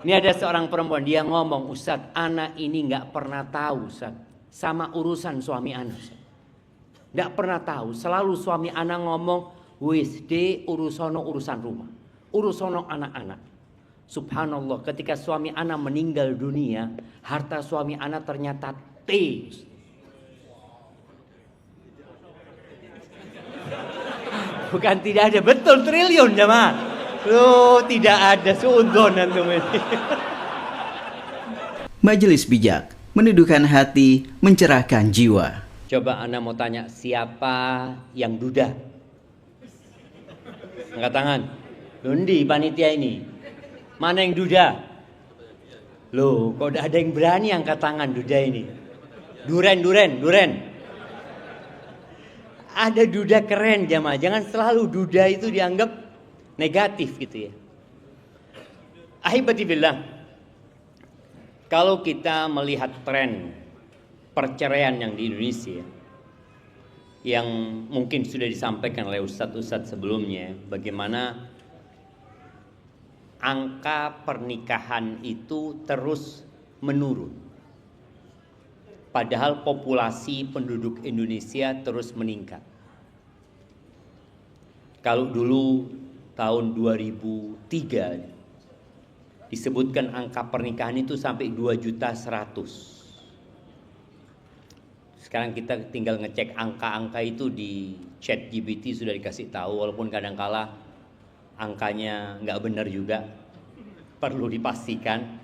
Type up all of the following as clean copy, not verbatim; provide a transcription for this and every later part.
Ini ada seorang perempuan, dia ngomong, Ustadz, anak ini nggak pernah tahu, Ustadz, sama urusan suami anak. Nggak pernah tahu, selalu suami anak ngomong, wis de urusono urusan rumah, urusono anak-anak. Subhanallah, ketika suami anak meninggal dunia, harta suami anak ternyata T. Bukan tidak ada, betul triliun jemaah. Loh, tidak ada suudon antum ini. Majelis bijak, meneduhkan hati, mencerahkan jiwa. Coba Anda mau tanya, siapa yang duda? Angkat tangan. Lundi panitia ini. Mana yang duda? Loh, kok ada yang berani angkat tangan duda ini? Duren. Ada duda keren jamaah. Jangan selalu duda itu dianggap negatif gitu ya. Ahibati billah. Kalau kita melihat tren perceraian yang di Indonesia, yang mungkin sudah disampaikan oleh ustadz-ustadz sebelumnya, bagaimana angka pernikahan itu terus menurun. Padahal populasi penduduk Indonesia terus meningkat. Kalau dulu tahun 2003 disebutkan angka pernikahan itu sampai 2.100.000. Sekarang kita tinggal ngecek angka-angka itu di ChatGPT sudah dikasih tahu, walaupun kadang-kala angkanya nggak benar juga, perlu dipastikan.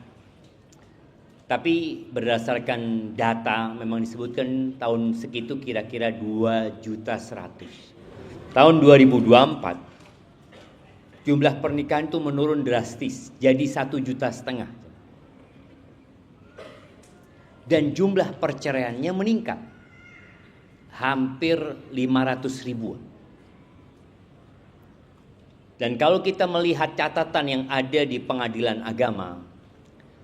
Tapi berdasarkan data memang disebutkan tahun segitu kira-kira 2.100.000. Tahun 2024 jumlah pernikahan itu menurun drastis jadi 1,5 juta. Dan jumlah perceraiannya meningkat hampir 500.000. Dan kalau kita melihat catatan yang ada di pengadilan agama,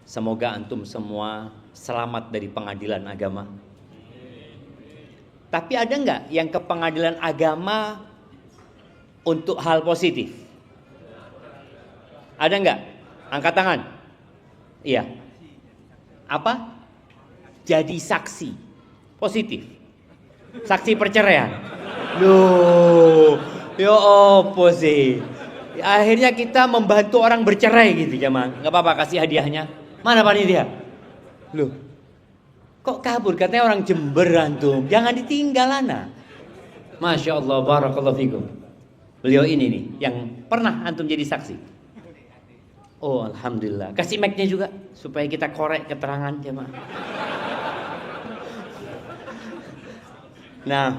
semoga antum semua selamat dari pengadilan agama. Tapi ada nggak yang ke pengadilan agama untuk hal positif? Ada nggak? Angkat tangan. Iya. Apa? Jadi saksi. Positif. Saksi perceraian. Loh, ya apa sih? Akhirnya kita membantu orang bercerai gitu jemaah. Nggak apa-apa, kasih hadiahnya. Mana panitia? Loh, kok kabur? Katanya orang Jember antum. Jangan ditinggal ana. Masya Allah, barakallahu fikum. Beliau ini nih yang pernah antum jadi saksi. Oh, alhamdulillah. Kasih mic-nya juga supaya kita korek keterangan jemaah. Nah,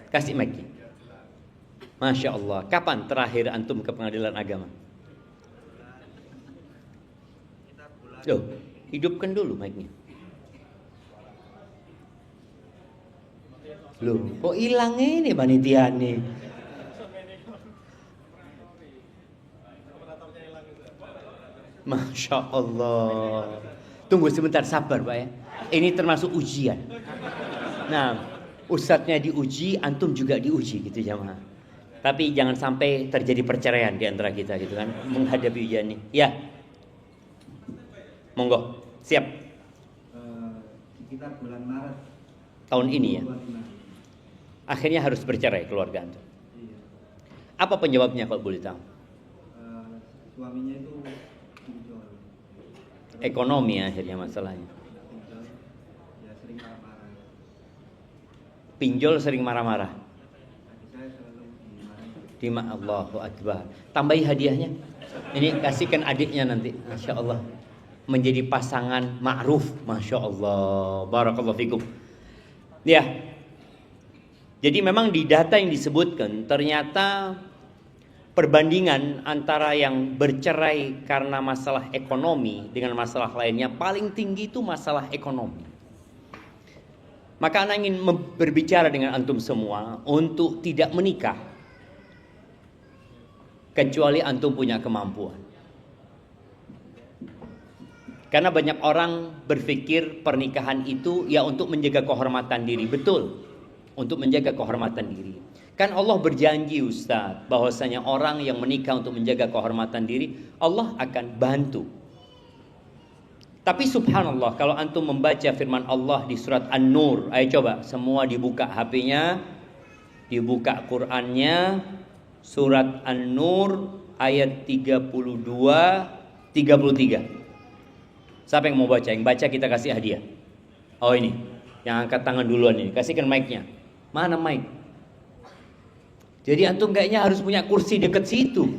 kasih mic-nya. Masya Allah. Kapan terakhir antum ke pengadilan agama? Loh, hidupkan dulu mic-nya. Loh, kok hilang ini panitia nih? Masya Allah. Tunggu sebentar, sabar Pak ya. Ini termasuk ujian. Nah, ustadznya diuji, antum juga diuji gitu jamaah. Tapi jangan sampai terjadi perceraian di antara kita gitu kan, menghadapi ujian ini. Ya. Monggo, siap. Sekitar bulan Maret tahun ini ya. 2025. Akhirnya harus bercerai keluarga antum. Iya. Apa penyebabnya kalau boleh tahu? Suaminya itu pinjol. Ekonomi akhirnya masalahnya. Pinjol, ya sering marah-marah. Pinjol sering marah-marah. Adik saya selalu dimarahin. Allahu Akbar. Tambahi hadiahnya. Ini kasihkan adiknya nanti. Masya Allah. Menjadi pasangan ma'ruf. Masya Allah. Barakallahu fikum. Ya. Jadi memang di data yang disebutkan ternyata perbandingan antara yang bercerai karena masalah ekonomi dengan masalah lainnya paling tinggi itu masalah ekonomi. Maka anak ingin berbicara dengan antum semua untuk tidak menikah kecuali antum punya kemampuan. Karena banyak orang berpikir pernikahan itu ya untuk menjaga kehormatan diri. Betul, untuk menjaga kehormatan diri. Kan Allah berjanji Ustaz, bahwasanya orang yang menikah untuk menjaga kehormatan diri, Allah akan bantu. Tapi subhanallah, kalau antum membaca firman Allah di surat An-Nur, ayo coba semua dibuka HP-nya, dibuka Qur'annya, surat An-Nur ayat 32, 33. Siapa yang mau baca? Yang baca kita kasih hadiah. Oh ini, yang angkat tangan duluan ini, kasihkan mic-nya. Mana mic? Jadi antum kayaknya harus punya kursi dekat situ.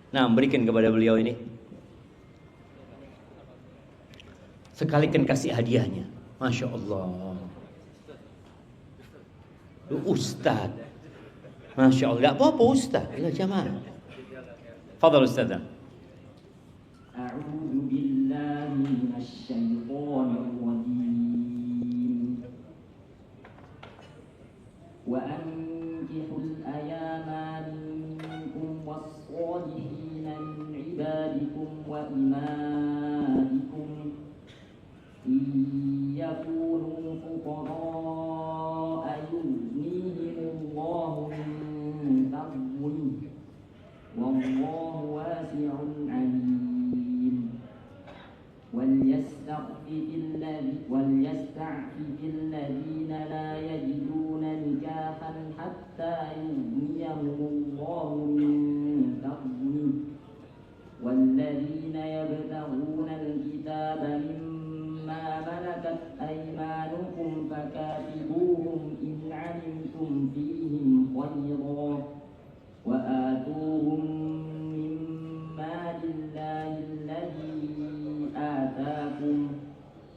Nah, berikan kepada beliau ini. Sekalikan kasih hadiahnya. Masya Allah. Ustaz. Masya Allah. Tidak apa-apa Ustaz. Ila jamaah. Fadal Ustaz. A'udzu billahi minasy syaithanir rajim. Wa ankihul ayama minkum was-salihina min ibadikum wa imaikum in yakunu fuqara yughnihimullahu min fadlihi wallahu wasi'un 'alim. وليستعفف الذين لا يجدون نكاحا حتى يغنيهم الله من فضله والذين يبتغون الكتاب مما ملكت أيمانكم فكاتبوهم إن علمتم فيهم خيرا وآتوهم من مال الله الذي آتاكم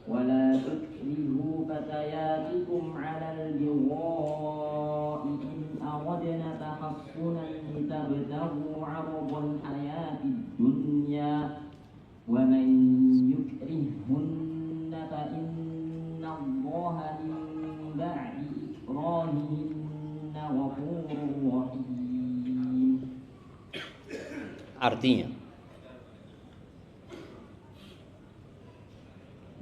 ولا تكرهوا فتياتكم على البغاء إن أردنا تحصنا لتبتغوا عرض الحياة الدنيا ومن يكرههن فإن الله من بعد إكراههن غفور رحيم. Artinya,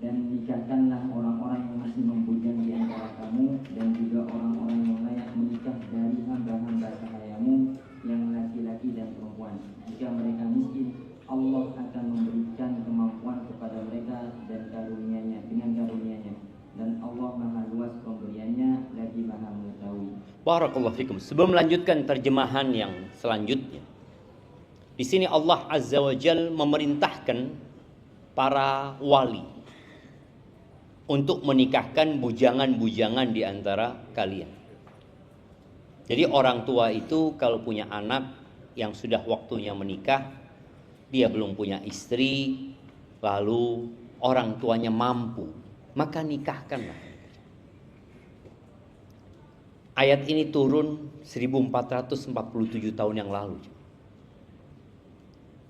dan nikahkanlah orang-orang yang masih membujang di antara kamu dan juga orang-orang yang layak menikah dari hamba-hamba sahayamu yang laki-laki dan perempuan. Jika mereka miskin, Allah akan memberikan kemampuan kepada mereka dan karunia-Nya dengan karunia-Nya. Dan Allah Maha luas pemberiannya lagi Maha mengetahui. Barakallahu fikum. Sebelum melanjutkan terjemahan yang selanjutnya, di sini Allah Azza wa Jal memerintahkan para wali untuk menikahkan bujangan-bujangan di antara kalian. Jadi orang tua itu kalau punya anak yang sudah waktunya menikah, dia belum punya istri, lalu orang tuanya mampu, maka nikahkanlah. Ayat ini turun 1447 tahun yang lalu.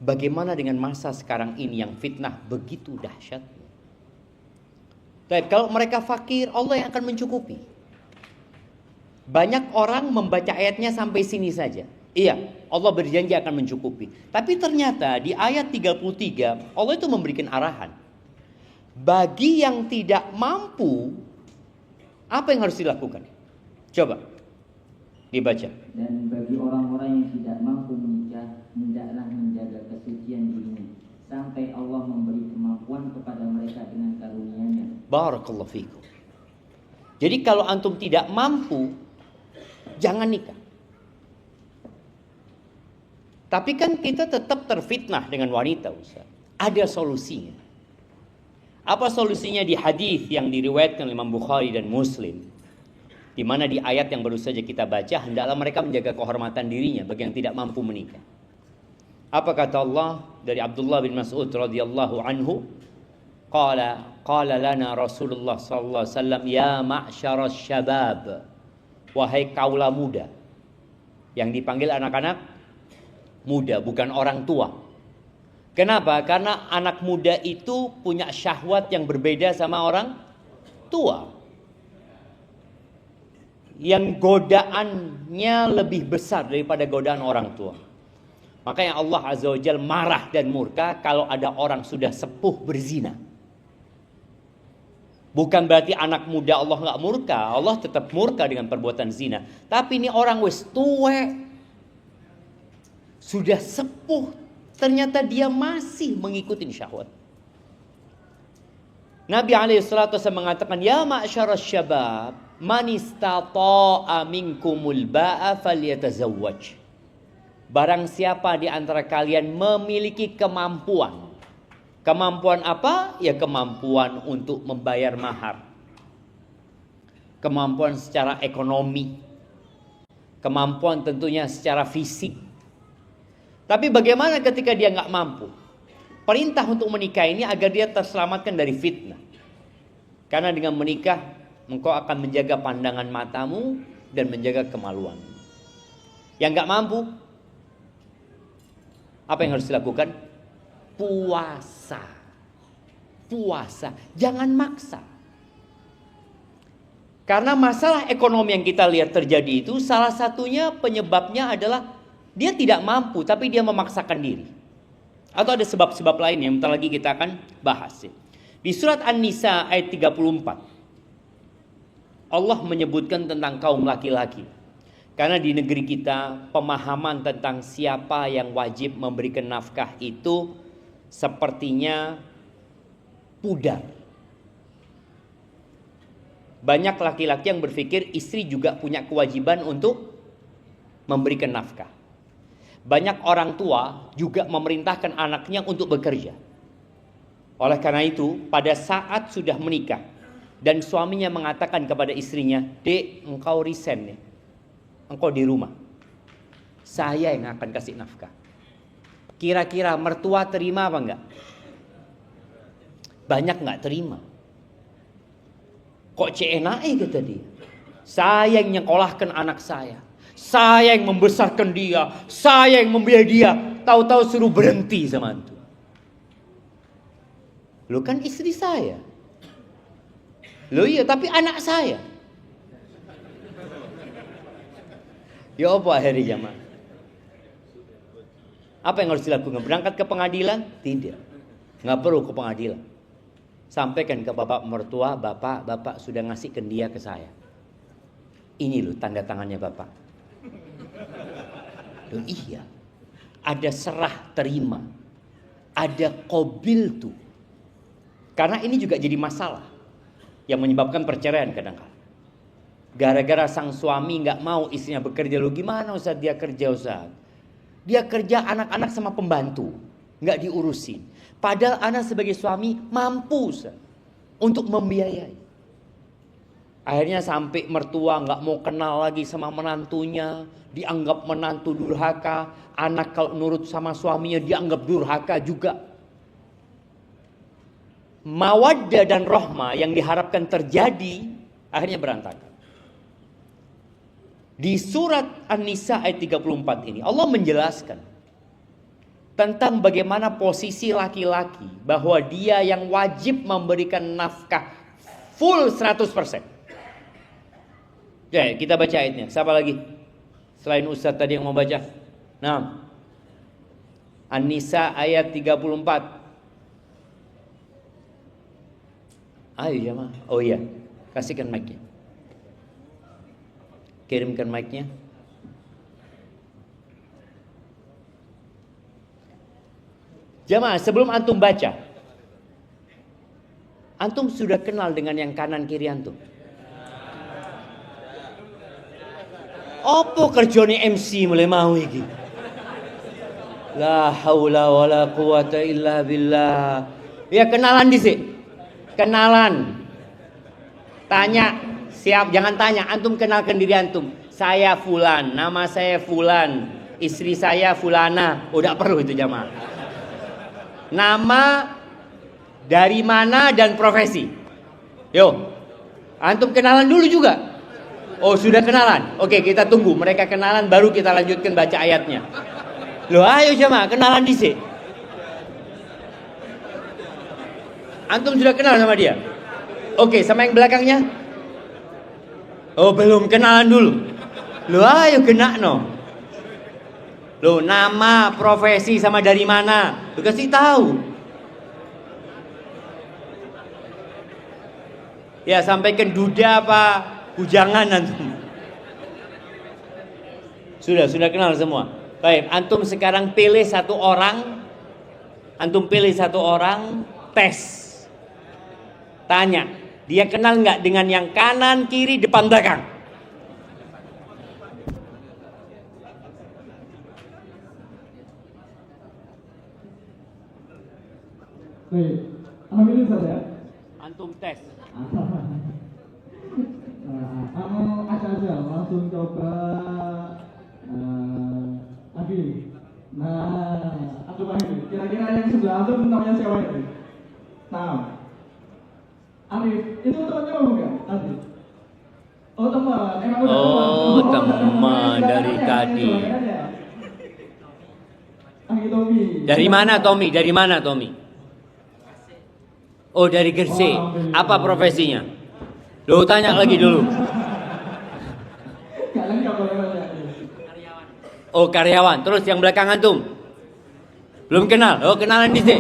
Bagaimana dengan masa sekarang ini yang fitnah begitu dahsyat? Tapi kalau mereka fakir, Allah yang akan mencukupi. Banyak orang membaca ayatnya sampai sini saja. Iya, Allah berjanji akan mencukupi. Tapi ternyata di ayat 33, Allah itu memberikan arahan. Bagi yang tidak mampu, apa yang harus dilakukan? Coba dibaca. Dan bagi orang-orang yang tidak mampu menikah, hendaklah menjaga kesucian dirinya sampai Allah memberi kemampuan kepada mereka dengan karunia-Nya. Barakallahu fikum. Jadi kalau antum tidak mampu, jangan nikah. Tapi kan kita tetap terfitnah dengan wanita, Ustaz. Ada solusinya. Apa solusinya di hadis yang diriwayatkan Imam Bukhari dan Muslim? Di mana di ayat yang baru saja kita baca, hendaklah mereka menjaga kehormatan dirinya bagi yang tidak mampu menikah. Apa kata Allah dari Abdullah bin Mas'ud radhiyallahu anhu? Qala lana Rasulullah sallallahu alaihi wasallam, ya ma'syaras syabab, wahai kaula muda. Yang dipanggil anak-anak muda, bukan orang tua. Kenapa? Karena anak muda itu punya syahwat yang berbeda sama orang tua. Yang godaannya lebih besar daripada godaan orang tua. Makanya Allah Azza wa Jalla marah dan murka kalau ada orang sudah sepuh berzina. Bukan berarti anak muda Allah nggak murka. Allah tetap murka dengan perbuatan zina. Tapi ini orang wis tuwek, sudah sepuh, ternyata dia masih mengikuti syahwat. Nabi SAW mengatakan, ya ma'syarasy syabab, man istata'a minkumul ba'a falyatazawwaj. Barang siapa di antara kalian memiliki kemampuan. Kemampuan apa? Ya kemampuan untuk membayar mahar. Kemampuan secara ekonomi. Kemampuan tentunya secara fisik. Tapi bagaimana ketika dia nggak mampu? Perintah untuk menikah ini agar dia terselamatkan dari fitnah. Karena dengan menikah, engkau akan menjaga pandangan matamu dan menjaga kemaluan. Yang nggak mampu, apa yang harus dilakukan? Puasa. Puasa. Jangan maksa. Karena masalah ekonomi yang kita lihat terjadi itu, salah satunya penyebabnya adalah dia tidak mampu, tapi dia memaksakan diri. Atau ada sebab-sebab lain yang bentar lagi kita akan bahas. Di surat An-Nisa ayat 34, Allah menyebutkan tentang kaum laki-laki. Karena di negeri kita, pemahaman tentang siapa yang wajib memberikan nafkah itu sepertinya pudar. Banyak laki-laki yang berpikir istri juga punya kewajiban untuk memberikan nafkah. Banyak orang tua juga memerintahkan anaknya untuk bekerja. Oleh karena itu, pada saat sudah menikah dan suaminya mengatakan kepada istrinya, "Dek, engkau resign nih. Engkau di rumah. Saya yang akan kasih nafkah." Kira-kira mertua terima apa enggak? Banyak enggak terima. Kok CNAE kata dia. Saya yang nyekolahkan anak saya. Saya yang membesarkan dia. Saya yang membiayai dia. Tahu-tahu suruh berhenti sama itu. Lo kan istri saya. Lo iya, tapi anak saya. Ya apa akhirnya jamaah? Apa yang harus dilakukan? Berangkat ke pengadilan? Tidak. Nggak perlu ke pengadilan. Sampaikan ke bapak mertua, bapak sudah ngasihkan dia ke saya. Ini loh tanda tangannya bapak. Loh iya. Ada serah terima. Ada qabil tuh. Karena ini juga jadi masalah. Yang menyebabkan perceraian kadang-kadang. Gara-gara sang suami nggak mau istrinya bekerja. Loh gimana Ustaz dia kerja Ustaz? Dia kerja anak-anak sama pembantu. Nggak diurusin. Padahal anak sebagai suami mampu Ustaz, untuk membiayai. Akhirnya sampai mertua nggak mau kenal lagi sama menantunya. Dianggap menantu durhaka. Anak kalau nurut sama suaminya dianggap durhaka juga. Mawaddah dan rahmah yang diharapkan terjadi akhirnya berantakan. Di surat An-Nisa ayat 34 ini Allah menjelaskan tentang bagaimana posisi laki-laki, bahwa dia yang wajib memberikan nafkah full 100%. Oke, kita baca ayatnya. Siapa lagi? Selain Ustaz tadi yang mau baca. Nah, An-Nisa ayat 34. Ayo jemaah. Oh iya, kasihkan mic-nya. Kirimkan mic-nya. Jemaah, sebelum antum baca, antum sudah kenal dengan yang kanan kiri antum? Apa kerjane MC mulai mau iki? La haula wala quwata illa billah. Ya kenalan dhisik. Kenalan. Tanya, siap, jangan tanya, antum kenalkan diri antum. Saya fulan, nama saya fulan, istri saya fulana. Udah perlu itu jamaah. Nama, dari mana, dan profesi. Yo, antum kenalan dulu juga. Oh sudah kenalan. Oke, kita tunggu mereka kenalan baru kita lanjutkan baca ayatnya. Loh ayo jemaah kenalan dhisik. Antum sudah kenal sama dia? Oke, sama yang belakangnya? Oh belum, kenalan dulu. Loh ayo kena no. Loh nama, profesi, sama dari mana? Lu kasih tahu. Ya sampaikan duda apa bujangan antum. Sudah kenal semua. Baik, antum sekarang pilih satu orang. Antum pilih satu orang, tes. Tanya, dia kenal nggak dengan yang kanan, kiri, depan, belakang? Baik, alhamdulillah Ustaz ya. Antum tes. Kamu aja langsung coba Abi. Nah, aku paham. Kira-kira yang sebelah antum namanya siapa itu? Nah, Arif, itu temannya kamu nggak? Arif. Oh teman, emang udah Oh, teman dari tadi. Tommy. Dari mana Tommy? Dari mana Tommy? Oh, dari Gresik. Apa profesinya? Lo tanya lagi dulu. Gak lengkap boleh baca. Oh, karyawan. Terus yang belakang antum? Belum kenal? Oh, kenalan di sini.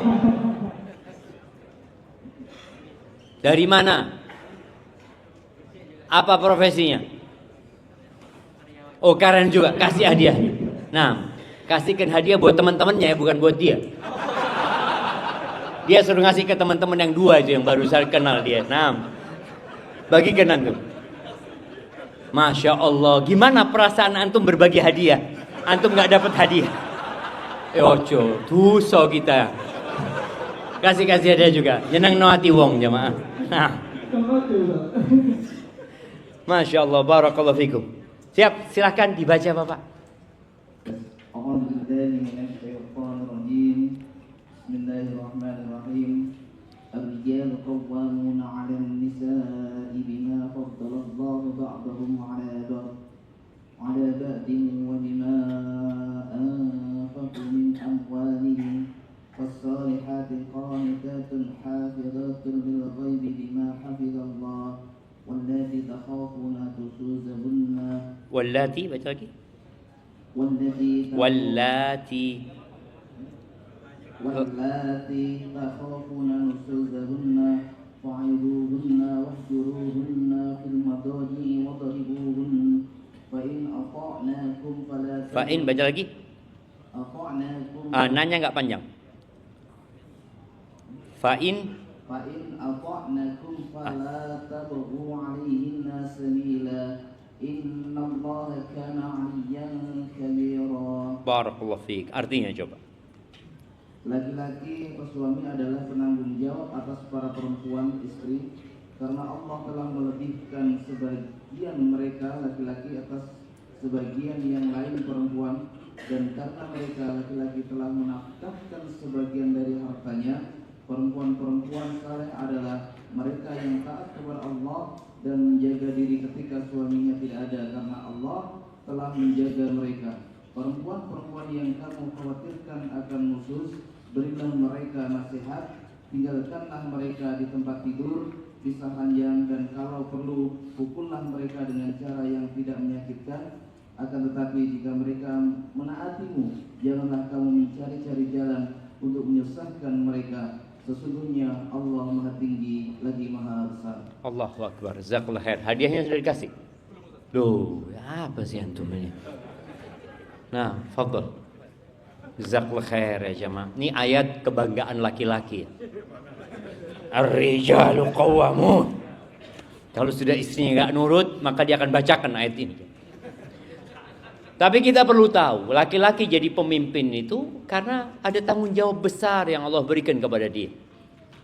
Dari mana? Apa profesinya? Oh, karen juga. Kasih hadiah. Nah, kasihkan hadiah buat teman-temannya ya, bukan buat dia. Dia suruh ngasih ke teman-teman yang dua aja yang baru saya kenal dia. Nah, bagikan antum. Masya Allah, gimana perasaan antum berbagi hadiah? Antum nggak dapat hadiah. Ojo, dosa kita. Kasih hadiah juga. Jeneng no hati wong jamaah. Nah. Masya Allah, barakallahu fikum. Siap, silakan dibaca Bapak. Bismillahirrahmanirrahim. Ar-rijalu qawwamuna 'alan nisa'i bima faddala Allahu ba'dahum 'ala ba'din wa bima anfaqu min amwalihim. Fas-salihatu qanitatun hafizatun lil ghaibi bima hafizallah. Wallati takhafuna nusuzahunna. Wallati, baca lagi. Wallati takhafuna nusuzahunna fa'iduhunna wahjuruhunna fil madaji wadribuhunna fa in ata'nakum fala Fa'in, baca lagi. ata'nakum Nanya nggak panjang. Fa'in ata'nakum fala tabghu 'alaihinna sabila innallaha kana 'aliyyan kabira. Barakallahu fiik. Artinya coba. Laki-laki atau suami adalah penanggung jawab atas para perempuan istri, karena Allah telah melebihkan sebagian mereka laki-laki atas sebagian yang lain perempuan, dan karena mereka laki-laki telah menafkahkan sebagian dari hartanya, perempuan-perempuan saleh adalah mereka yang taat kepada Allah dan menjaga diri ketika suaminya tidak ada, karena Allah telah menjaga mereka. Perempuan-perempuan yang kamu khawatirkan akan musuh, berilah mereka nasihat, tinggalkanlah mereka di tempat tidur, pisah ranjang, dan kalau perlu pukullah mereka dengan cara yang tidak menyakitkan. Akan tetapi jika mereka menaatimu, janganlah kamu mencari-cari jalan untuk menyusahkan mereka. Sesungguhnya Allah Maha Tinggi lagi Maha Besar. Allahu Akbar. Jazakallahu khair. Hadiahnya sudah dikasih. Loh, apa sih antum ini? Nah, fadhal. Jazakallahu khair ya jamaah. Ini ayat kebanggaan laki-laki. Ar-rijalu qawwamun. Kalau sudah istrinya nggak nurut, maka dia akan bacakan ayat ini. Tapi kita perlu tahu, laki-laki jadi pemimpin itu karena ada tanggung jawab besar yang Allah berikan kepada dia.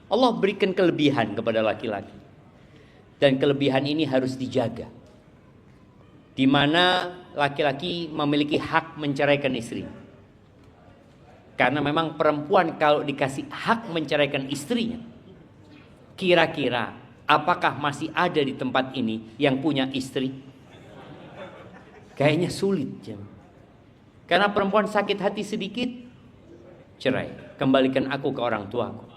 Allah berikan kelebihan kepada laki-laki. Dan kelebihan ini harus dijaga. Di mana laki-laki memiliki hak menceraikan istri. Karena memang perempuan kalau dikasih hak menceraikan istrinya, kira-kira apakah masih ada di tempat ini yang punya istri? Kayaknya sulit. Karena perempuan sakit hati sedikit, cerai. Kembalikan aku ke orang tuaku.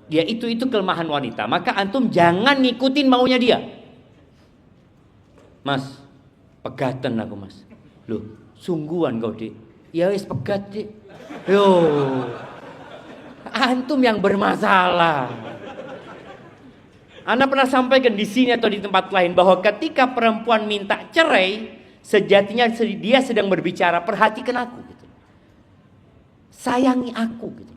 Ya itu kelemahan wanita. Maka antum jangan ngikutin maunya dia. Mas, pegatan aku mas. Loh, sungguhan kau dik. Ya wis pegat dik. Yo, antum yang bermasalah. Anda pernah sampaikan di sini atau di tempat lain bahwa ketika perempuan minta cerai, sejatinya dia sedang berbicara, perhatikan aku gitu. Sayangi aku gitu.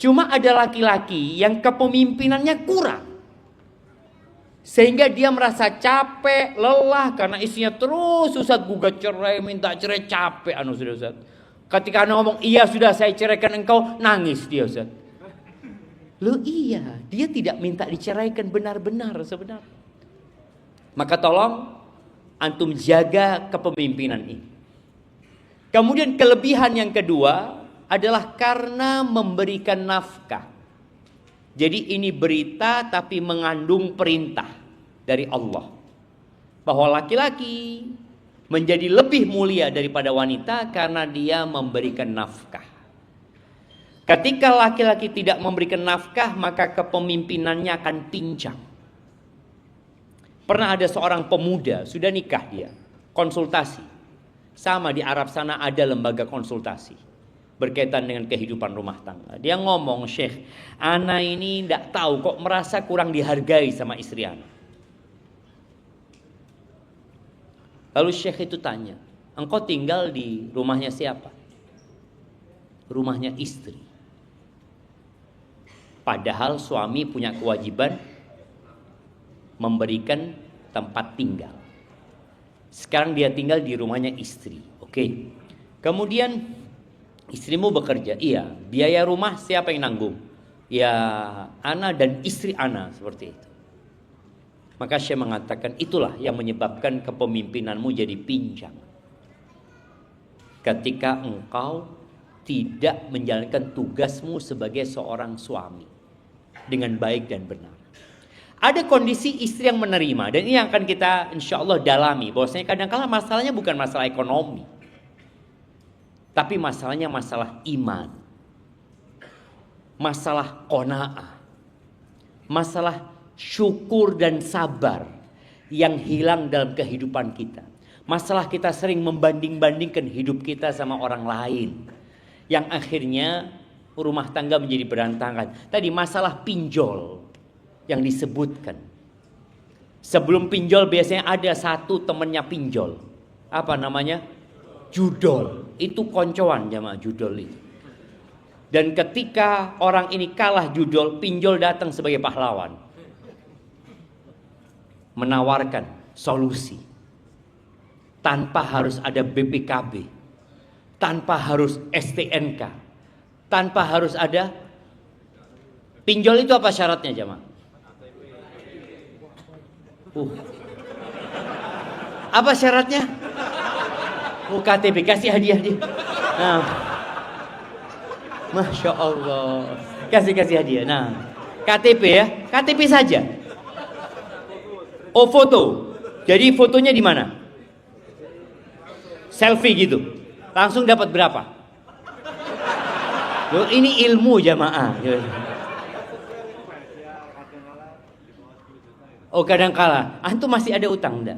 Cuma ada laki-laki yang kepemimpinannya kurang. Sehingga dia merasa capek, lelah karena istrinya terus Ustaz gugat cerai, minta cerai, capek sudah Ustaz. Ketika Anda ngomong, iya sudah saya ceraikan engkau, nangis dia Ustaz. Loh iya, dia tidak minta diceraikan benar-benar sebenarnya. Maka tolong antum jaga kepemimpinan ini. Kemudian kelebihan yang kedua adalah karena memberikan nafkah. Jadi ini berita tapi mengandung perintah dari Allah. Bahwa laki-laki menjadi lebih mulia daripada wanita karena dia memberikan nafkah. Ketika laki-laki tidak memberikan nafkah, maka kepemimpinannya akan pincang. Pernah ada seorang pemuda, sudah nikah dia, konsultasi. Sama di Arab sana ada lembaga konsultasi berkaitan dengan kehidupan rumah tangga. Dia ngomong, Syekh, ana ini tidak tahu kok merasa kurang dihargai sama istri ana. Lalu Syekh itu tanya, engkau tinggal di rumahnya siapa? Rumahnya istri. Padahal suami punya kewajiban memberikan tempat tinggal. Sekarang dia tinggal di rumahnya istri. Oke. Kemudian istrimu bekerja. Iya. Biaya rumah siapa yang nanggung? Ya ana dan istri ana, seperti itu. Maka Syekh mengatakan itulah yang menyebabkan kepemimpinanmu jadi pincang. Ketika engkau tidak menjalankan tugasmu sebagai seorang suami dengan baik dan benar. Ada kondisi istri yang menerima, dan ini yang akan kita insya Allah dalami. Bahwasanya kadang-kala masalahnya bukan masalah ekonomi, tapi masalahnya masalah iman, masalah qanaah, masalah syukur dan sabar yang hilang dalam kehidupan kita. Masalah kita sering membanding-bandingkan hidup kita sama orang lain, yang akhirnya rumah tangga menjadi berantakan. Tadi masalah pinjol yang disebutkan. Sebelum pinjol biasanya ada satu temannya pinjol. Apa namanya? Judol. Itu koncoan jamaah judol itu. Dan ketika orang ini kalah judol, pinjol datang sebagai pahlawan. Menawarkan solusi. Tanpa harus ada BPKB. Tanpa harus STNK. Tanpa harus ada pinjol. Itu apa syaratnya jamaah? Apa syaratnya? KTP, kasih hadiah dia. Nah, Masya Allah, kasih hadiah. Nah, KTP ya, KTP saja. Oh foto, jadi fotonya di mana? Selfie gitu, langsung dapat berapa? Loh, ini ilmu jamaah. Oh kadang-kala, antum masih ada utang enggak?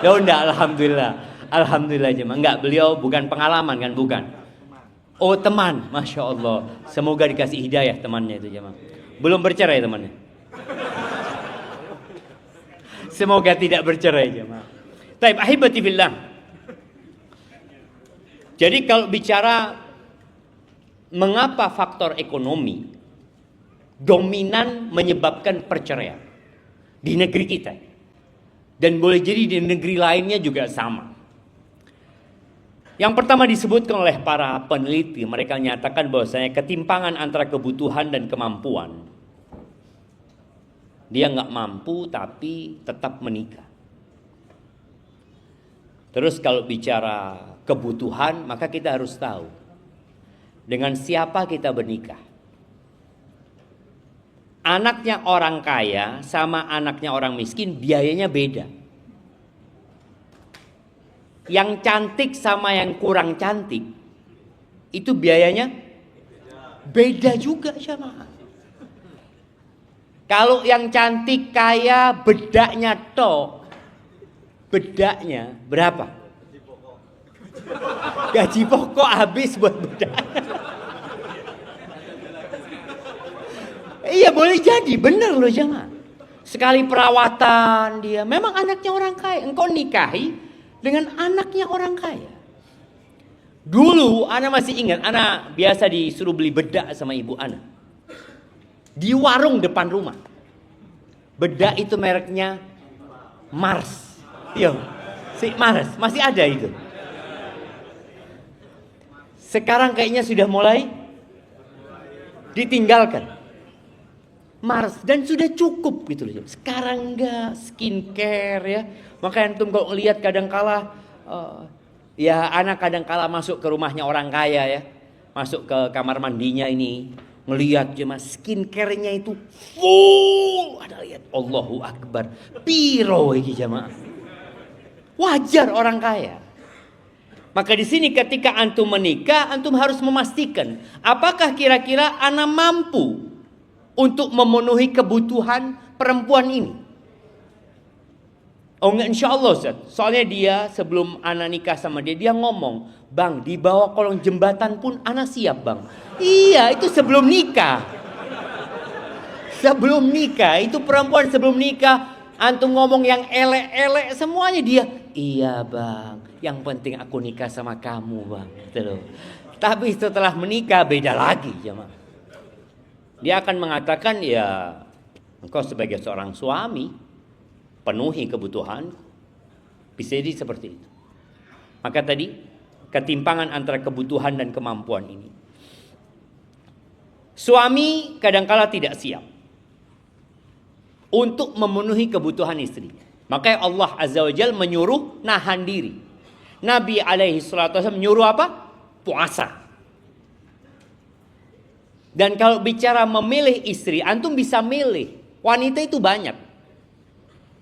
Oh enggak, alhamdulillah. Alhamdulillah jemaah. Enggak, beliau bukan pengalaman kan, bukan. Oh teman, Masya Allah. Semoga dikasih hidayah temannya itu jemaah. Belum bercerai temannya. Semoga tidak bercerai jemaah. Taib ahibati billah. Jadi kalau bicara mengapa faktor ekonomi dominan menyebabkan perceraian di negeri kita, dan boleh jadi di negeri lainnya juga sama. Yang pertama disebutkan oleh para peneliti, mereka nyatakan bahwasanya ketimpangan antara kebutuhan dan kemampuan. Dia nggak mampu tapi tetap menikah. Terus kalau bicara kebutuhan, maka kita harus tahu dengan siapa kita bernikah. Anaknya orang kaya sama anaknya orang miskin biayanya beda. Yang cantik sama yang kurang cantik itu biayanya beda juga sama. Kalau yang cantik kaya bedaknya tok, bedaknya berapa? Gaji pokok habis buat bedak. Iya boleh jadi, benar loh jemaah. sekali perawatan dia. Memang anaknya orang kaya. Engkau nikahi dengan anaknya orang kaya. Dulu Ana masih ingat, Ana biasa disuruh beli bedak sama ibu Ana. Di warung depan rumah. Bedak itu mereknya Mars. Iya, si Mars masih ada itu. Sekarang kayaknya sudah mulai ditinggalkan Mars dan sudah cukup gitu loh. Sekarang enggak skincare ya. Makanya antum kalau lihat kadangkala ya anak kadangkala masuk ke rumahnya orang kaya ya. Masuk ke kamar mandinya ini, ngelihat cuma skincare-nya itu full. Ada lihat Allahu Akbar. Piro iki jamaah. Wajar orang kaya. Maka di sini ketika antum menikah, antum harus memastikan apakah kira-kira ana mampu untuk memenuhi kebutuhan perempuan ini. Oh enggak, insya Allah Ustaz. Soalnya dia sebelum ana nikah sama dia ngomong, "Bang, di bawah kolong jembatan pun ana siap, Bang." Iya, itu sebelum nikah. Sebelum nikah, itu perempuan sebelum nikah. Antum ngomong yang elek-elek semuanya dia, "Iya Bang, yang penting aku nikah sama kamu Bang." Gitu loh. Tapi setelah menikah beda lagi jemaah. Dia akan mengatakan, "Ya, engkau sebagai seorang suami penuhi kebutuhan." Bisa jadi seperti itu. Maka tadi ketimpangan antara kebutuhan dan kemampuan ini. Suami kadangkala tidak siap untuk memenuhi kebutuhan istrinya. Maka Allah Azza wa Jalla menyuruh nahan diri. Nabi alaihi salatu wasallam menyuruh apa? Puasa. Dan kalau bicara memilih istri, antum bisa milih. Wanita itu banyak.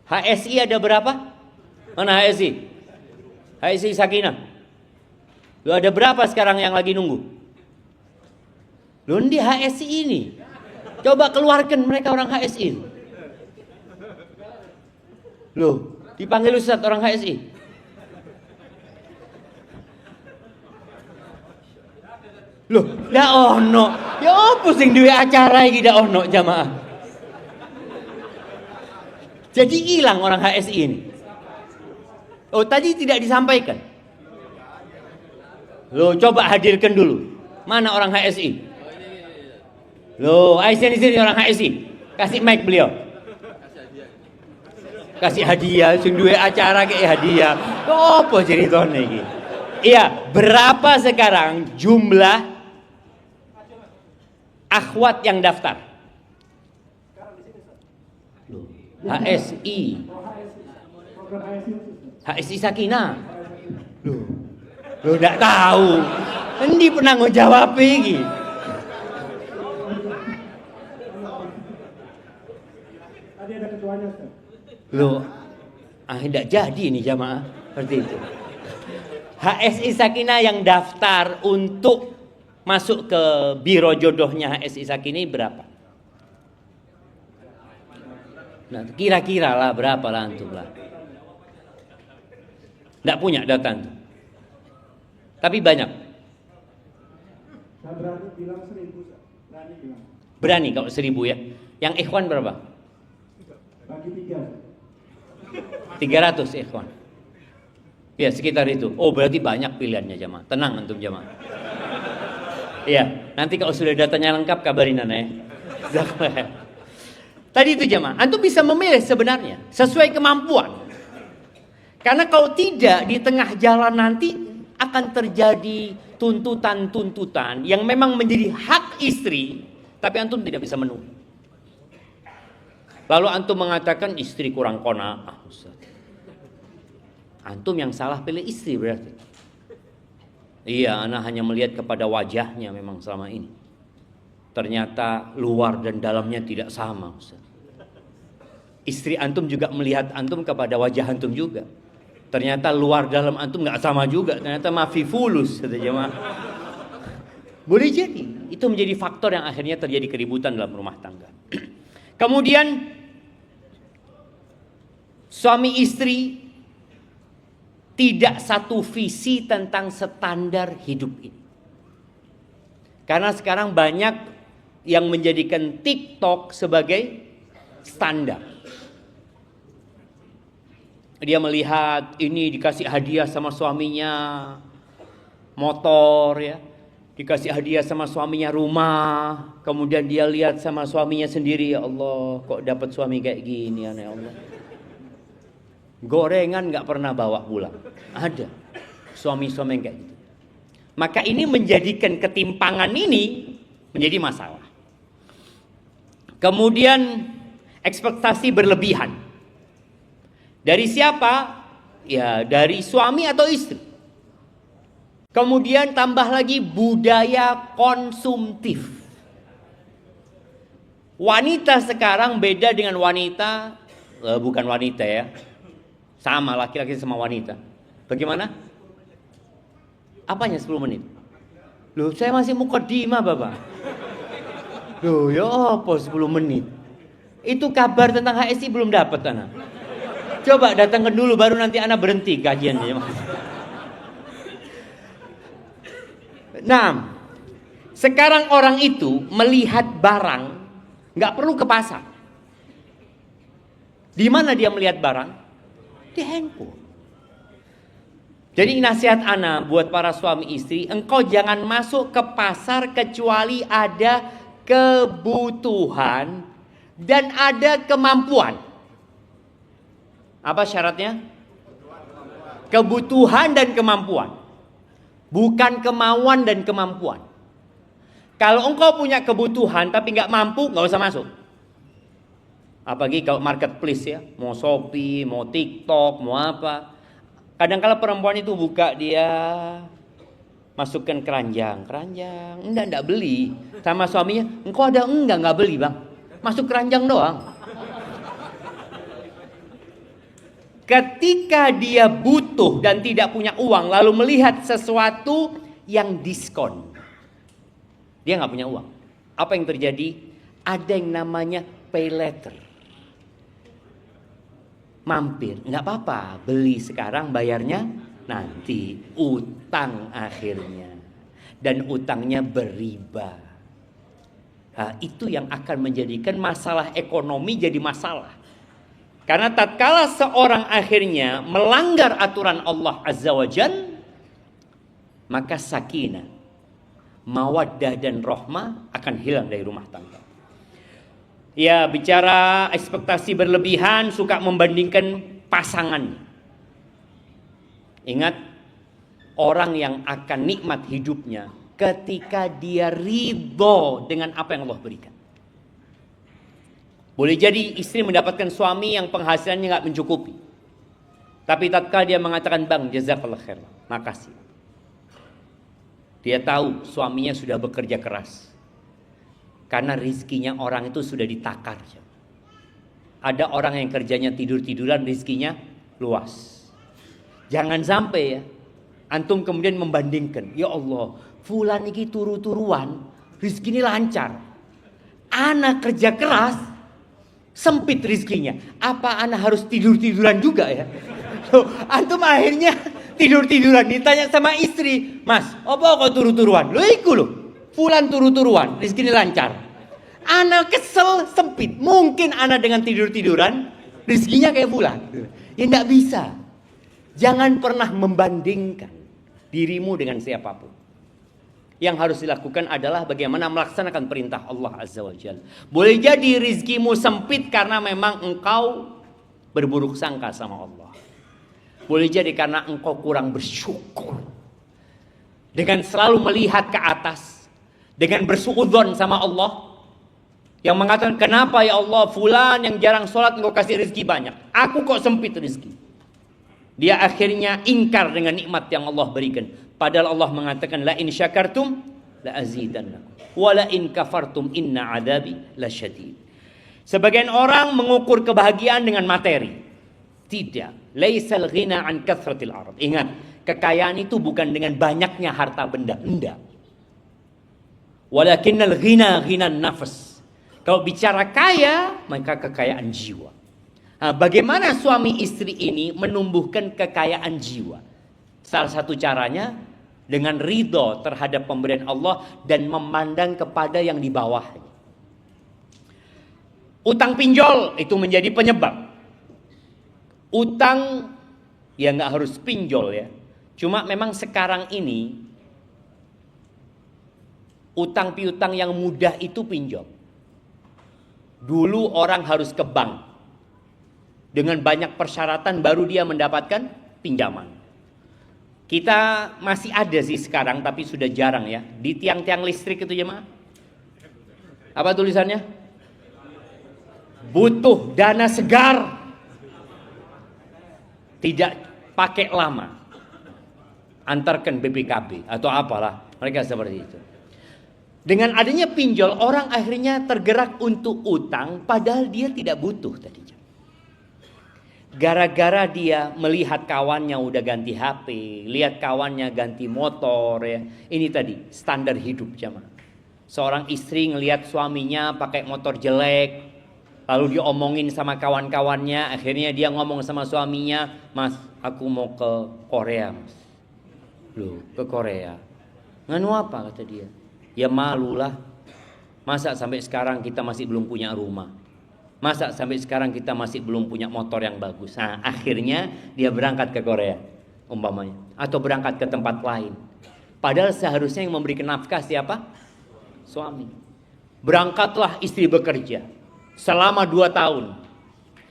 HSI ada berapa? Mana HSI? HSI Sakinah. Lu ada berapa sekarang yang lagi nunggu? Lu di HSI ini. Coba keluarkan mereka orang HSI. Loh, dipanggil Ustaz orang HSI. Loh, dak ono. Ya apa sing duwe acara iki dak ono jamaah. Jadi hilang orang HSI ini. Oh, tadi tidak disampaikan. Loh, coba hadirkan dulu. Mana orang HSI? Loh, ayo sini orang HSI. Kasih mic beliau. Kasih hadiah, sing duwe acara kayak hadiah. Apa ceritanya iki? Iya, berapa sekarang jumlah akhwat yang daftar? Loh, HSI. HSI Sakinah. Loh enggak tahu. Endi penanggung jawab iki? Tadi ada ketuanya, Ustaz. Loh, tidak jadi ini jamaah seperti itu. HSI Sakinah yang daftar untuk masuk ke biro jodohnya HSI Sakinah berapa? Nah, kira-kira lah berapa lah antum lah. Tidak punya data antum. Tapi banyak. Saya berani bilang 1000, Ustaz. Berani bilang. Berani kalau 1000 ya. Yang ikhwan berapa? Bagi 3. 300 ikhwan. Ya sekitar itu. Oh berarti banyak pilihannya jamaah. Tenang antum jamaah. Iya, nanti kalau sudah datanya lengkap kabarin ana ya. Tadi itu jamaah, antum bisa memilih sebenarnya sesuai kemampuan. Karena kalau tidak di tengah jalan nanti akan terjadi tuntutan-tuntutan yang memang menjadi hak istri, tapi antum tidak bisa memenuhi. Lalu antum mengatakan istri kurang qanaah, Ustaz. Antum yang salah pilih istri berarti. Iya, ana hanya melihat kepada wajahnya memang selama ini. Ternyata luar dan dalamnya tidak sama, Ustaz. Istri antum juga melihat antum kepada wajah antum juga. Ternyata luar dalam antum nggak sama juga. Ternyata mafi fulus, kata jemaah. Boleh jadi itu menjadi faktor yang akhirnya terjadi keributan dalam rumah tangga. Kemudian suami istri tidak satu visi tentang standar hidup ini. Karena sekarang banyak yang menjadikan TikTok sebagai standar. Dia melihat ini dikasih hadiah sama suaminya motor ya, dikasih hadiah sama suaminya rumah, kemudian dia lihat sama suaminya sendiri, ya Allah, kok dapat suami kayak gini ya Allah. Gorengan nggak pernah bawa pulang. Ada suami-suami yang kayak gitu. Maka ini menjadikan ketimpangan ini menjadi masalah. Kemudian ekspektasi berlebihan. Dari siapa? Ya dari suami atau istri. Kemudian tambah lagi budaya konsumtif. Wanita sekarang beda dengan wanita, bukan wanita ya. Sama laki-laki sama wanita. Bagaimana? Apanya 10 menit? Loh, saya masih mukadimah, Bapak. Loh, ya apa 10 menit? Itu kabar tentang HSI belum dapat, anak. Coba datangkan dulu, baru nanti anak berhenti kajiannya. Nah, sekarang orang itu melihat barang, nggak perlu ke pasar. Di mana dia melihat barang? Di handphone. Jadi nasihat ana buat para suami istri, engkau jangan masuk ke pasar kecuali ada kebutuhan dan ada kemampuan. Apa syaratnya? Kebutuhan dan kemampuan. Bukan kemauan dan kemampuan. Kalau engkau punya kebutuhan tapi nggak mampu, nggak usah masuk. Apalagi kalau marketplace ya, mau Shopee, mau TikTok, mau apa. Kadang-kala perempuan itu buka, dia masukkan keranjang, enggak beli. Sama suaminya, engkau ada enggak beli bang, masuk keranjang doang. Ketika dia butuh dan tidak punya uang, lalu melihat sesuatu yang diskon, dia nggak punya uang. Apa yang terjadi? Ada yang namanya pay later. Mampir, nggak apa-apa, beli sekarang bayarnya nanti, utang akhirnya, dan utangnya beriba. Nah, itu yang akan menjadikan masalah ekonomi jadi masalah. Karena tatkala seorang akhirnya melanggar aturan Allah Azza wa Jalla, maka sakinah, mawaddah dan rahmah akan hilang dari rumah tangga. Ya, bicara ekspektasi berlebihan, suka membandingkan pasangan. Ingat, orang yang akan nikmat hidupnya ketika dia ridho dengan apa yang Allah berikan. Boleh jadi istri mendapatkan suami yang penghasilannya nggak mencukupi, tapi tatkala dia mengatakan, bang, jazakallah khair, makasih. Dia tahu suaminya sudah bekerja keras. Karena rizkinya orang itu sudah ditakar. Ada orang yang kerjanya tidur-tiduran, rizkinya luas. Jangan sampai ya, antum kemudian membandingkan, ya Allah, fulan ini turu-turuan, rizkinya lancar. Ana kerja keras, sempit rizkinya. Apa ana harus tidur-tiduran juga ya? Loh, antum akhirnya tidur-tiduran, ditanya sama istri, mas, apa kau turu-turuan? Loh iku loh. Fulan turu-turuan, rizkinya lancar. Ana kesel, sempit. Mungkin ana dengan tidur-tiduran, rizkinya kayak fulan. Ya enggak bisa. Jangan pernah membandingkan dirimu dengan siapapun. Yang harus dilakukan adalah bagaimana melaksanakan perintah Allah Azza wa Jalla. Boleh jadi rizkimu sempit karena memang engkau berburuk sangka sama Allah. Boleh jadi karena engkau kurang bersyukur. Dengan selalu melihat ke atas, dengan bersuudzon sama Allah, yang mengatakan, kenapa ya Allah, fulan yang jarang sholat engkau kasih rezeki banyak, aku kok sempit rezeki. Dia akhirnya ingkar dengan nikmat yang Allah berikan. Padahal Allah mengatakan, la in syakartum la azidannakum wa la in kafartum inna adabi lasyadid. Sebagian orang mengukur kebahagiaan dengan materi. Tidak. Laisal ghina an kathratil ard. Ingat, kekayaan itu bukan dengan banyaknya harta benda. Enggak. Walakinnal ghina ghinan nafs. Kalau bicara kaya, maka kekayaan jiwa. Nah, bagaimana suami istri ini menumbuhkan kekayaan jiwa? Salah satu caranya dengan ridho terhadap pemberian Allah dan memandang kepada yang di bawahnya. Utang pinjol itu menjadi penyebab. Utang ya nggak harus pinjol ya. Cuma memang sekarang ini utang piutang yang mudah itu pinjol. Dulu orang harus ke bank. Dengan banyak persyaratan baru dia mendapatkan pinjaman. Kita masih ada sih sekarang tapi sudah jarang ya. Di tiang-tiang listrik itu jemaah. Apa tulisannya? Butuh dana segar. Tidak pakai lama. Antarkan BPKB atau apalah. Mereka seperti itu. Dengan adanya pinjol, orang akhirnya tergerak untuk utang padahal dia tidak butuh tadinya. Gara-gara dia melihat kawannya udah ganti HP, lihat kawannya ganti motor ya. Ini tadi standar hidup jemaah. Seorang istri ngelihat suaminya pakai motor jelek, lalu diomongin sama kawan-kawannya, akhirnya dia ngomong sama suaminya, "Mas, aku mau ke Korea, Mas." Loh, ke Korea. Nganu apa kata dia? Ya malulah. Masa sampai sekarang kita masih belum punya rumah? Masa sampai sekarang kita masih belum punya motor yang bagus? Nah, akhirnya dia berangkat ke Korea, umpamanya. Atau berangkat ke tempat lain. Padahal seharusnya yang memberikan nafkah siapa? Suami. Berangkatlah istri bekerja. Selama 2 tahun.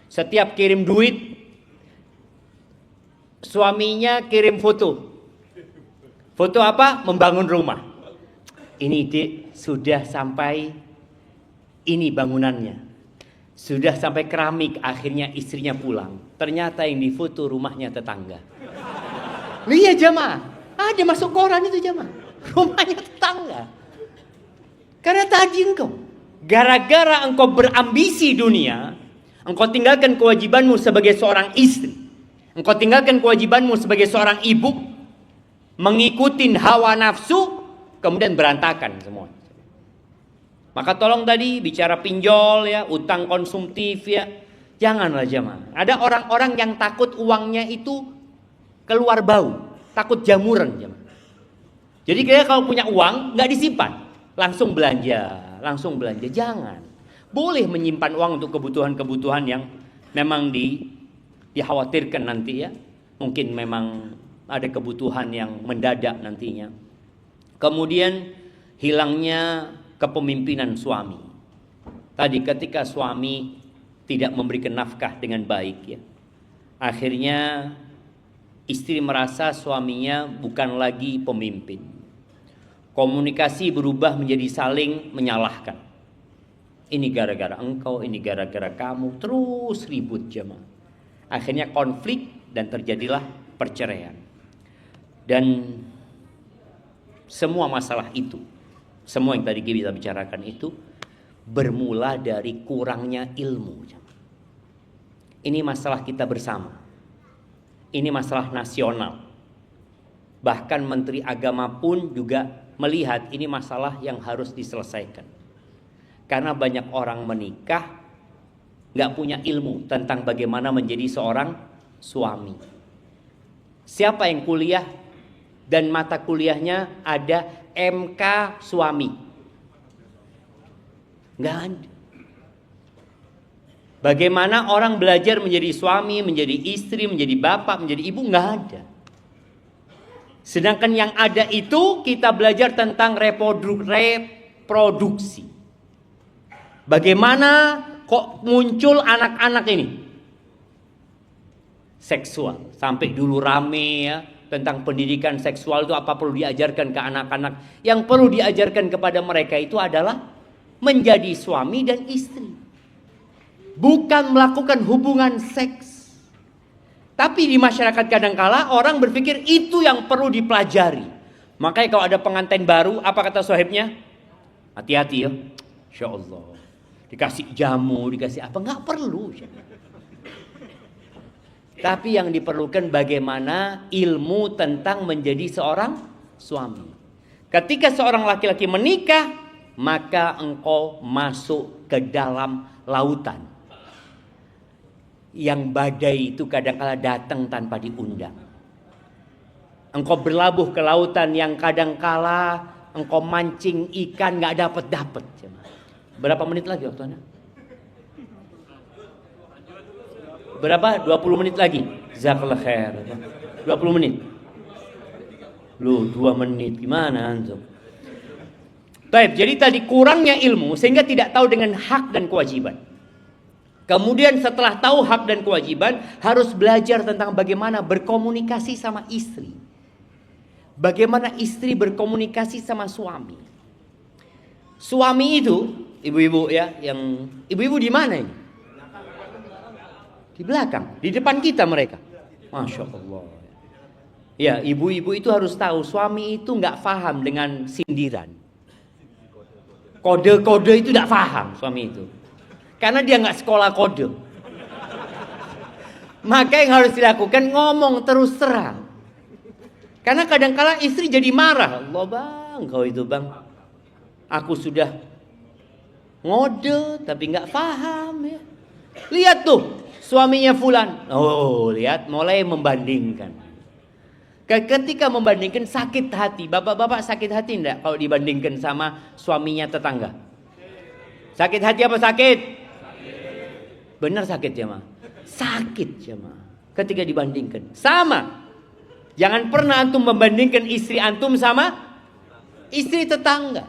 Setiap kirim duit, suaminya kirim foto. Foto apa? Membangun rumah. Ini Dik, sudah sampai ini bangunannya. Sudah sampai keramik, akhirnya istrinya pulang. Ternyata yang difoto rumahnya tetangga. Lihat jemaah, ada masuk koran itu jemaah. Rumahnya tetangga. Karena tadi engkau, gara-gara engkau berambisi dunia, engkau tinggalkan kewajibanmu sebagai seorang istri. Engkau tinggalkan kewajibanmu sebagai seorang ibu, mengikuti hawa nafsu, kemudian berantakan semua. Maka tolong tadi bicara pinjol ya, utang konsumtif ya, janganlah jemaah. Ada orang-orang yang takut uangnya itu keluar bau, takut jamuran jemaah. Jadi kayak kalau punya uang nggak disimpan, langsung belanja, jangan. Boleh menyimpan uang untuk kebutuhan-kebutuhan yang memang dikhawatirkan nanti ya. Mungkin memang ada kebutuhan yang mendadak nantinya. Kemudian hilangnya kepemimpinan suami. Tadi ketika suami tidak memberikan nafkah dengan baik ya. Akhirnya istri merasa suaminya bukan lagi pemimpin. Komunikasi berubah menjadi saling menyalahkan. Ini gara-gara engkau, ini gara-gara kamu, terus ribut jemaah. Akhirnya konflik dan terjadilah perceraian. Dan semua masalah itu, semua yang tadi kita bicarakan itu bermula dari kurangnya ilmu. Ini masalah kita bersama. Ini masalah nasional. Bahkan Menteri Agama pun juga melihat ini masalah yang harus diselesaikan. Karena banyak orang menikah nggak punya ilmu tentang bagaimana menjadi seorang suami. Siapa yang kuliah dan mata kuliahnya ada MK suami? Nggak ada. Bagaimana orang belajar menjadi suami, menjadi istri, menjadi bapak, menjadi ibu? Nggak ada. Sedangkan yang ada itu kita belajar tentang reproduksi. Bagaimana kok muncul anak-anak ini? Seksual. Sampai dulu rame ya tentang pendidikan seksual itu apa perlu diajarkan ke anak-anak. Yang perlu diajarkan kepada mereka itu adalah menjadi suami dan istri. Bukan melakukan hubungan seks. Tapi di masyarakat kadangkala orang berpikir itu yang perlu dipelajari. Makanya kalau ada pengantin baru, apa kata sahibnya? Hati-hati ya. Insya Allah. Dikasih jamu, dikasih apa? Nggak perlu. Tapi yang diperlukan bagaimana ilmu tentang menjadi seorang suami. Ketika seorang laki-laki menikah, maka engkau masuk ke dalam lautan. Yang badai itu kadang-kala datang tanpa diundang. Engkau berlabuh ke lautan yang kadang-kala engkau mancing ikan nggak dapat. Berapa menit lagi waktunya? Berapa? 20 menit lagi. Jazakallah khair. 20 menit. Loh, 2 menit. Gimana antum? Baik, jadi tadi kurangnya ilmu sehingga tidak tahu dengan hak dan kewajiban. Kemudian setelah tahu hak dan kewajiban, harus belajar tentang bagaimana berkomunikasi sama istri. Bagaimana istri berkomunikasi sama suami. Suami itu, ibu-ibu ya, yang ibu-ibu di mana ini? Di belakang, di depan kita mereka. Masya Allah. Ya, ibu-ibu itu harus tahu suami itu nggak paham dengan sindiran. Kode-kode itu nggak paham suami itu, karena dia nggak sekolah kode. Maka yang harus dilakukan ngomong terus terang. Karena kadang-kala istri jadi marah. Allah bang, kau itu bang, aku sudah ngode tapi nggak paham ya. Lihat tuh suaminya fulan. Oh lihat, mulai membandingkan. Ketika membandingkan sakit hati. Bapak-bapak sakit hati enggak kalau dibandingkan sama suaminya tetangga? Sakit hati apa sakit? Benar sakit jemaah. Sakit jemaah. Ketika dibandingkan. Sama. Jangan pernah antum membandingkan istri antum sama istri tetangga.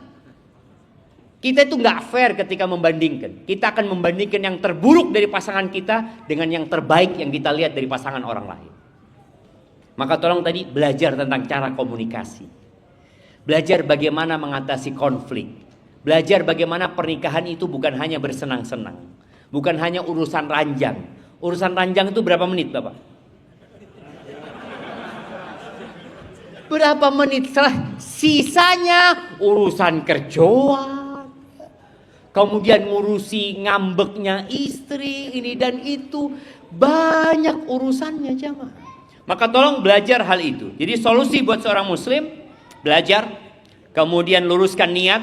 Kita itu nggak fair ketika membandingkan. Kita akan membandingkan yang terburuk dari pasangan kita dengan yang terbaik yang kita lihat dari pasangan orang lain. Maka tolong tadi belajar tentang cara komunikasi. Belajar bagaimana mengatasi konflik. Belajar bagaimana pernikahan itu bukan hanya bersenang-senang. Bukan hanya urusan ranjang. Urusan ranjang itu berapa menit Bapak? Berapa menit setelah sisanya urusan kerjaan. Kemudian ngurusi ngambeknya istri ini dan itu, banyak urusannya jamaah. Maka tolong belajar hal itu. Jadi solusi buat seorang muslim, belajar, kemudian luruskan niat,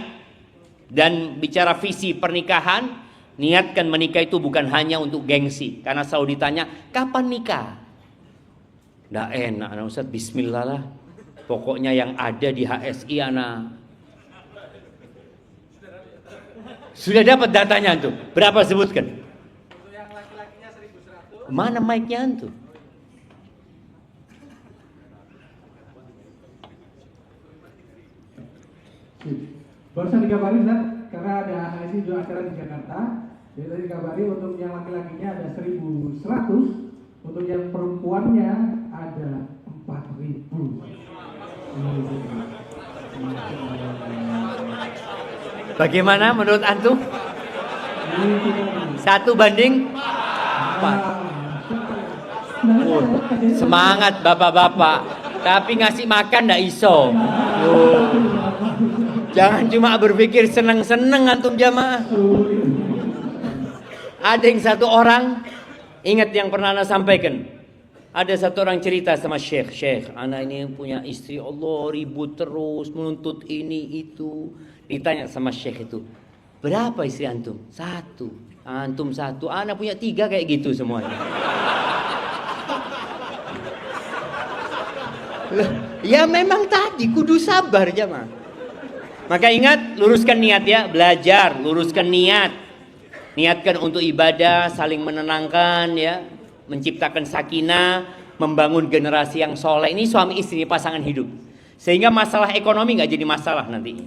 dan bicara visi pernikahan. Niatkan menikah itu bukan hanya untuk gengsi. Karena selalu ditanya, kapan nikah? Nggak enak, Ustaz, bismillah lah. Pokoknya yang ada di HSI anak. Sudah dapat datanya tuh. Berapa sebutkan? Untuk yang laki-lakinya 1.100. Mana mic-nya tuh? Barusan dikabari Ustaz, karena ada HSI juga acara di Jakarta. Jadi tadi dikabari untuk yang laki-lakinya ada 1.100, untuk yang perempuannya ada 4.000. Bagaimana menurut antum? 1 banding 4. Semangat bapak-bapak. Tapi ngasih makan ndak iso. Jangan cuma berpikir seneng-seneng antum jamaah. Ada yang satu orang, ingat yang pernah ana sampaikan. Ada satu orang cerita sama Syekh, anak ini punya istri, Allah ribut terus, menuntut ini itu. Ditanya sama Syekh itu, berapa istri antum? 1. Antum 1, anak punya 3 kayak gitu semuanya. Ya memang tadi kudu sabar jemaah. Maka ingat, luruskan niat ya, belajar, luruskan niat. Niatkan untuk ibadah, saling menenangkan ya, menciptakan sakinah, membangun generasi yang soleh. Ini suami istri, pasangan hidup. Sehingga masalah ekonomi nggak jadi masalah nantinya.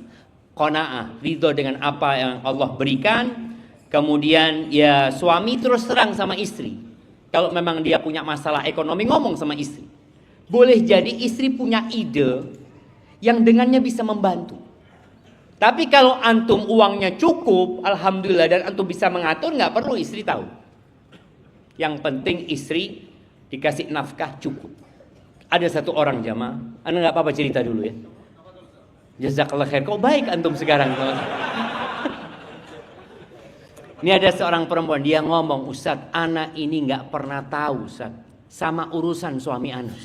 Qanaah, ridho dengan apa yang Allah berikan. Kemudian ya suami terus terang sama istri. Kalau memang dia punya masalah ekonomi, ngomong sama istri. Boleh jadi istri punya ide yang dengannya bisa membantu. Tapi kalau antum uangnya cukup, alhamdulillah, dan antum bisa mengatur, nggak perlu istri tahu. Yang penting istri dikasih nafkah cukup. Ada satu orang jamaah, anda nggak apa-apa cerita dulu ya. Jazakallah khair, kok baik antum sekarang. Ini ada seorang perempuan, dia ngomong, Ustaz, anak ini nggak pernah tahu Ustaz, sama urusan suami anak.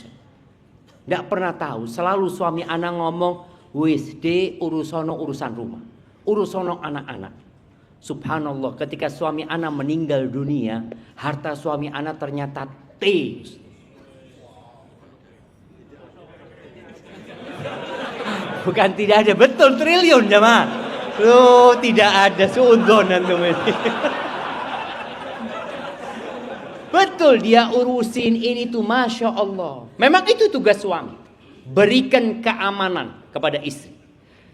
Nggak pernah tahu, selalu suami anak ngomong, wis de urusono urusan rumah, urusono anak-anak. Subhanallah, ketika suami anak meninggal dunia, harta suami anak ternyata T. Bukan tidak ada, betul triliun jemaah. Loh, tidak ada suudzon antum ini. Betul. betul dia urusin ini tuh, Masya Allah. Memang itu tugas suami, berikan keamanan kepada istri.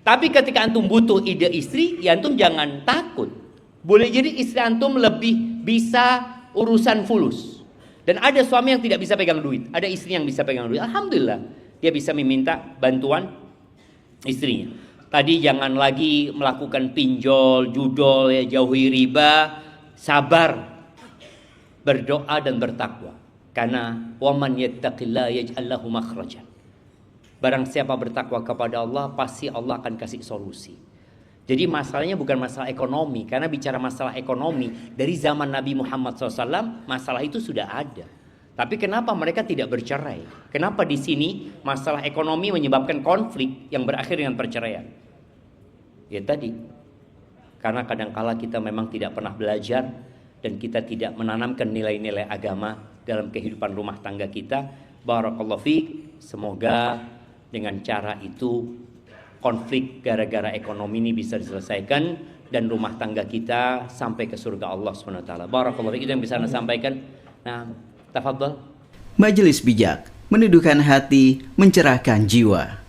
Tapi ketika antum butuh ide istri, ya antum jangan takut. Boleh jadi istri antum lebih bisa urusan fulus. Dan ada suami yang tidak bisa pegang duit, ada istri yang bisa pegang duit. Alhamdulillah, dia bisa meminta bantuan istrinya. Tadi jangan lagi melakukan pinjol, judol, ya, jauhi riba, sabar, berdoa dan bertakwa. Karena waman yattaqillah yaj'al lahu makhrajan. Barang siapa bertakwa kepada Allah, pasti Allah akan kasih solusi. Jadi masalahnya bukan masalah ekonomi, karena bicara masalah ekonomi dari zaman Nabi Muhammad SAW masalah itu sudah ada. Tapi kenapa mereka tidak bercerai? Kenapa di sini masalah ekonomi menyebabkan konflik yang berakhir dengan perceraian? Ya tadi, karena kadangkala kita memang tidak pernah belajar dan kita tidak menanamkan nilai-nilai agama dalam kehidupan rumah tangga kita. Barakallahu fiik. Semoga dengan cara itu konflik gara-gara ekonomi ini bisa diselesaikan dan rumah tangga kita sampai ke surga Allah Subhanahu wa taala. Barakallahu fiik. Itu yang bisa Anda sampaikan. Nah, tafadhol. Majelis bijak, meneduhkan hati, mencerahkan jiwa.